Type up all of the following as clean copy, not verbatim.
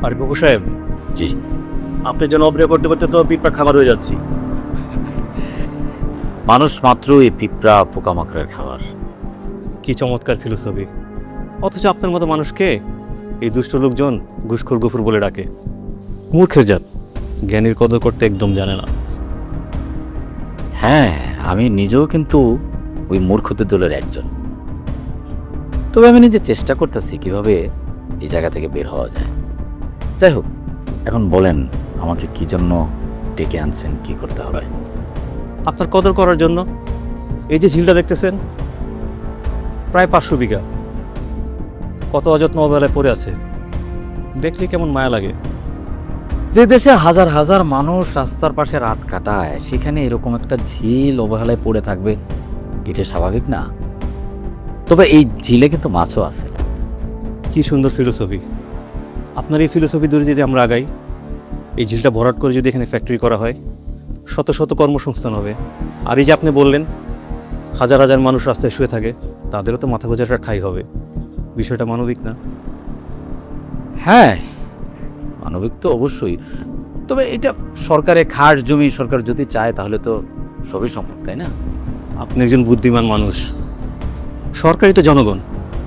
আর গফুর সাহেব, জি। আপনি যেন অপেক্ষা করতে করতে তো পিঁপড়া খাবার হয়ে যাচ্ছি। মানুষ মাত্রই পিঁপড়া পোকামাকড়ের খাবার। কি চমৎকার ফিলোসফি! অথচ আপনার মতো মানুষকে এই দুষ্ট লোকজন ঘুষখোর গফুর বলে ডাকে। মূর্খের জাত, জ্ঞানীর কদর করতে একদম জানে না। হ্যাঁ, আমি নিজেও কিন্তু ওই মূর্খদের দলের একজন। তবে আমি নিজে চেষ্টা করতেছি কিভাবে এই জায়গা থেকে বের হওয়া যায়। যাই হোক, এখন বলেন আমাকে কি জন্য ডেকে আনছেন, কি করতে হবে? আপনার কদর করার জন্য। এই যে ঝিলটা দেখতেছেন, প্রায় 500 বিঘা, কত অযত্ন অবহেলায় পড়ে আছে। দেখলে কেমন মায়া লাগে। যে দেশে হাজার হাজার মানুষ রাস্তার পাশে রাত কাটায়, সেখানে এরকম একটা ঝিল অবহেলায় পড়ে থাকবে, এটা স্বাভাবিক না? তবে এই ঝিলে কিন্তু মাছও আছে। কি সুন্দর ফিলোসফি! আপনার এই ফিলোসফি ধরে যদি আমরা আগাই, এই ঝিলটা ভরাট করে যদি এখানে ফ্যাক্টরি করা হয়, শত শত কর্মসংস্থান হবে। আর এই যে আপনি বললেন হাজার হাজার মানুষ রাস্তায় শুয়ে থাকে, তাদেরও তো মাথা গোজাটা ঠাঁই হবে। বিষয়টা মানবিক না? হ্যাঁ, মানবিক তো অবশ্যই। তবে এটা সরকারের খাস জমি, সরকার যদি চায় তাহলে তো সবই সম্ভব, তাই না? আপনি একজন বুদ্ধিমান মানুষ। সরকারই তো জনগণ,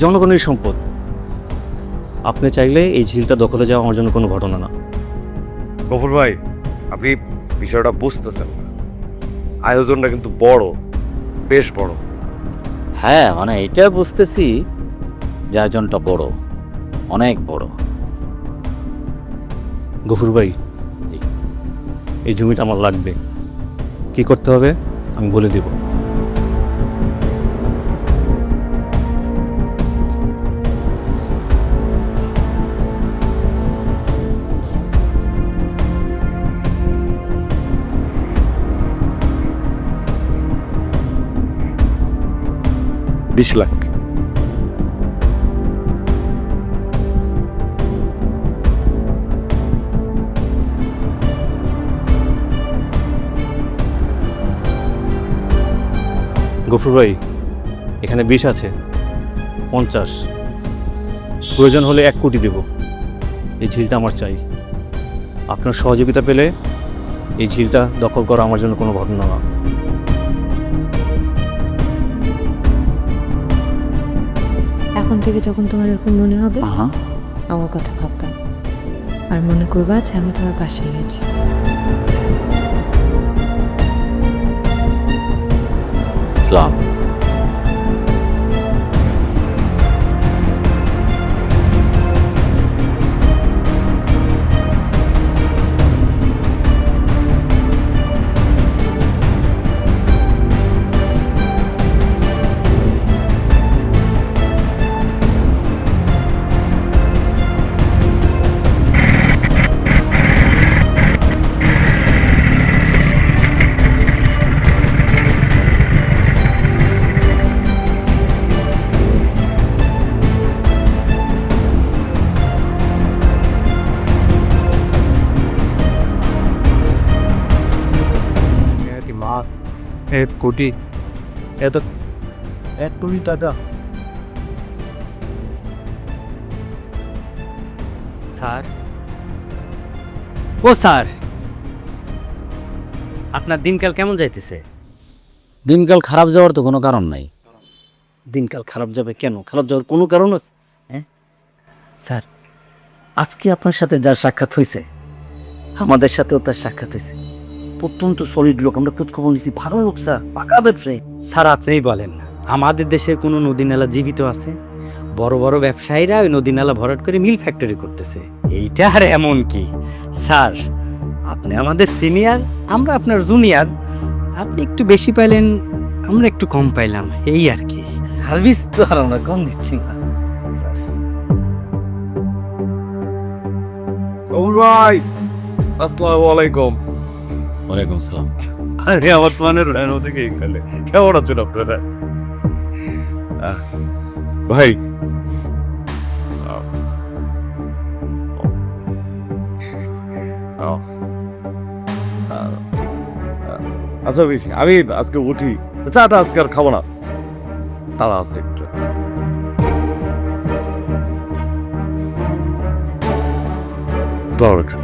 জনগণের সম্পদ। আপনি চাইলে এই ঝিলটা দখলে যাওয়া আমার জন্য কোনো ঘটনা না। গফুর ভাই, আপনি বিষয়টা বুঝতেছেন না। আয়োজনটা কিন্তু বড়, বেশ বড়। হ্যাঁ, মানে এটা বুঝতেছি যে আয়োজনটা বড়, অনেক বড়। গফুর ভাই, জি। এই জমিটা আমার লাগবে। কি করতে হবে আমি বলে দেব। বিশ লাখ। গফুর ভাই, এখানে 20 আছে, 50, প্রয়োজন হলে 1 কোটি দেব। এই ঝিলটা আমার চাই। আপনার সহযোগিতা পেলে এই ঝিলটা দখল করা আমার জন্য কোনো ঘটনা না। এখন থেকে যখন তোমার এরকম মনে হবে, হ্যাঁ, আমার কথা ভাববা আর মনে করবা যে আমি তোমার পাশে আছি। ইসলাম। दिमाग 1 कोटी, ये तो 1 कोटी টাকা। স্যার, ও স্যার, আপনার দিনকাল কেমন যাইতেছে? দিনকাল খারাপ যাওয়ার তো কোনো কারণ নাই। দিনকাল খারাপ যাবে কেন? খারাপ যাওয়ার কোনো কারণ আছে? হ্যাঁ স্যার, আজকে আপনার সাথে যার সাক্ষাৎ হয়েছে, আমাদের সাথেও তার সাক্ষাৎ হয়েছে। প্রত্যন্ত সলিড লোক, আমরা খোঁজ খবর নিয়েছি, ভালো লোক স্যার, পাকা ব্যবসায়ী। স্যার আপনিই বলেন না, আমাদের দেশের কোনো নদী নালা জীবিত আছে? বড় বড় ব্যবসায়ীরা ওই নদী নালা ভরাট করে মিল ফ্যাক্টরি করতেছে। এইটা আর এমন কি স্যার, আপনি আমাদের সিনিয়র, আমরা আপনার জুনিয়র। আপনি একটু বেশি পাইলেন, আমরা একটু কম পাইলাম, এই আর কি। সার্ভিস তো আর আমরা কম দিচ্ছি না স্যার। গফুর ভাই, আসসালামু আলাইকুম। ওয়ালাইকুম সালাম। আরে আমার প্ল্যানের রেনো থেকে এখানে কেমন আছেন আপনারা? ভাই, আচ্ছা আমি আজকে উঠি, চাটা আজকে আর খাবো না, তারা আছে একটু। আসসালামু আলাইকুম।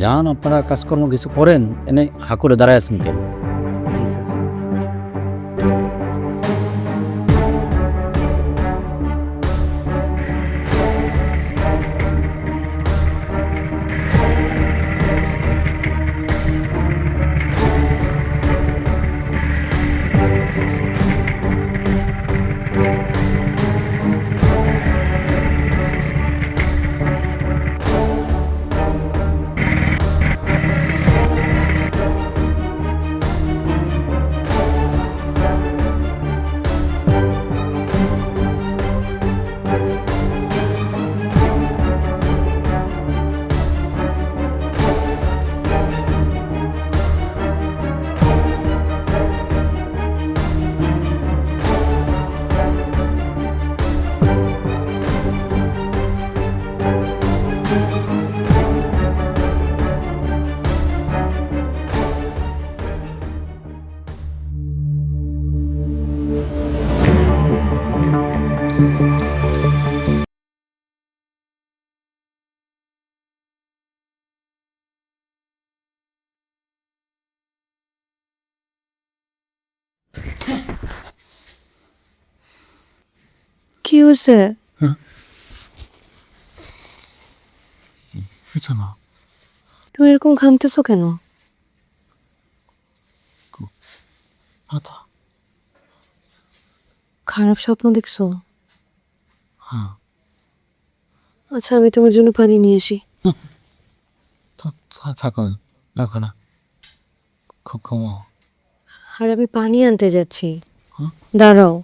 যান, আপনারা কাজকর্ম কিছু করেন, এনে হা করে দাঁড়ায় আছেন কেন? জি স্যার। কি হয়েছে? তুমি এরকম ঘামতেছো কেন? খারাপ স্বপ্ন দেখছো? আচ্ছা, আমি তোমার জন্য পানি নিয়ে আসি। থাকো, রাখো না, খুব কমাও। আর আমি পানি আনতে যাচ্ছি, দাঁড়াও।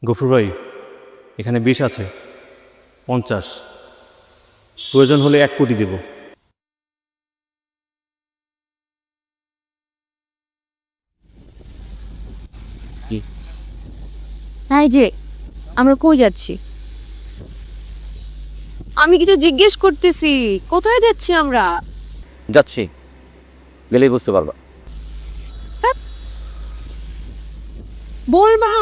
গফুর ভাই, এখানে 20 আছে, 50, প্রয়োজন হলে 1 কোটি দেব। এই যে, আমরা কই যাচ্ছি? আমি কিছু জিজ্ঞেস করতেছি, কোথায় যাচ্ছি আমরা? যাচ্ছি, গেলেই বুঝতে পারবা। বলবা।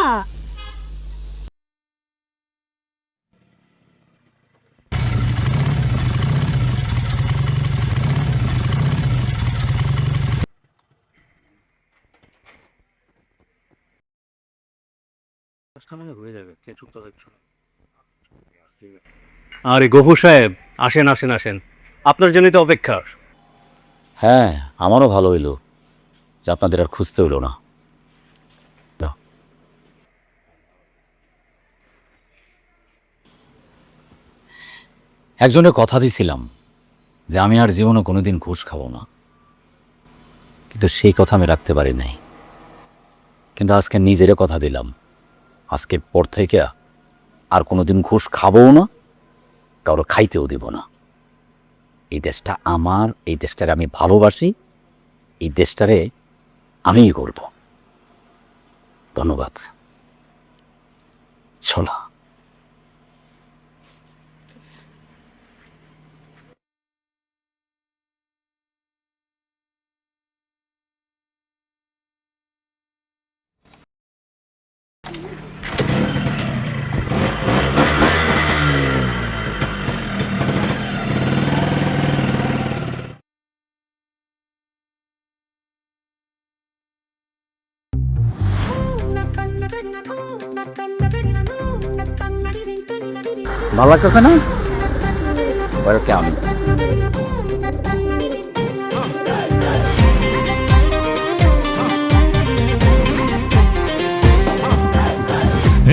আরে গফুর সাহেব, আসেন আসেন আসেন, আপনার জন্যই তো অপেক্ষা। হ্যাঁ, আমারও ভালো হইলো যে আপনাদের আর খুঁজতে হইলো না। দাও। একজনের কথা দিছিলাম যে আমি আর জীবনে কোনোদিন ঘুষ খাবো না, কিন্তু সেই কথা আমি রাখতে পারি নাই। কিন্তু আজকে নিজেরে কথা দিলাম, আজকের পর থেকে আর কোনোদিন ঘুষ খাবও না, কারো খাইতেও দিব না। এই দেশটা আমার, এই দেশটারে আমি ভালোবাসি, এই দেশটারে আমিই করব। ধন্যবাদ। চলা। ভালো কাকা না? ওয়েলকাম।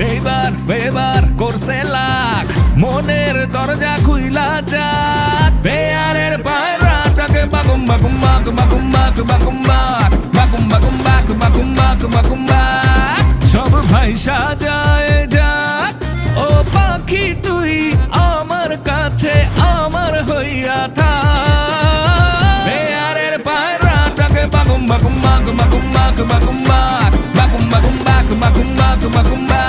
এইবার ফেবার করছে লাখ, মনের দরজা খুইলা যাক। পেয়ারের পায়রাটাকে বাগুম বাগুম বাগ বাগুম বাগ বাগুম বাগ বাগুম বাগুম বাগ বাগুম বাগ বাগুম বাগ, সব ভাইসা যায় যাক। ও পাখি তুই আমার কাছে আমার হইয়া থাক। পেয়ারের পায়রাটাকে বাগুম বাগুম বাগ বাগুম বাগ বাগুম বাগ বাগুম বাগুম বাগ বাগুম বাগ বাগুম বাগ।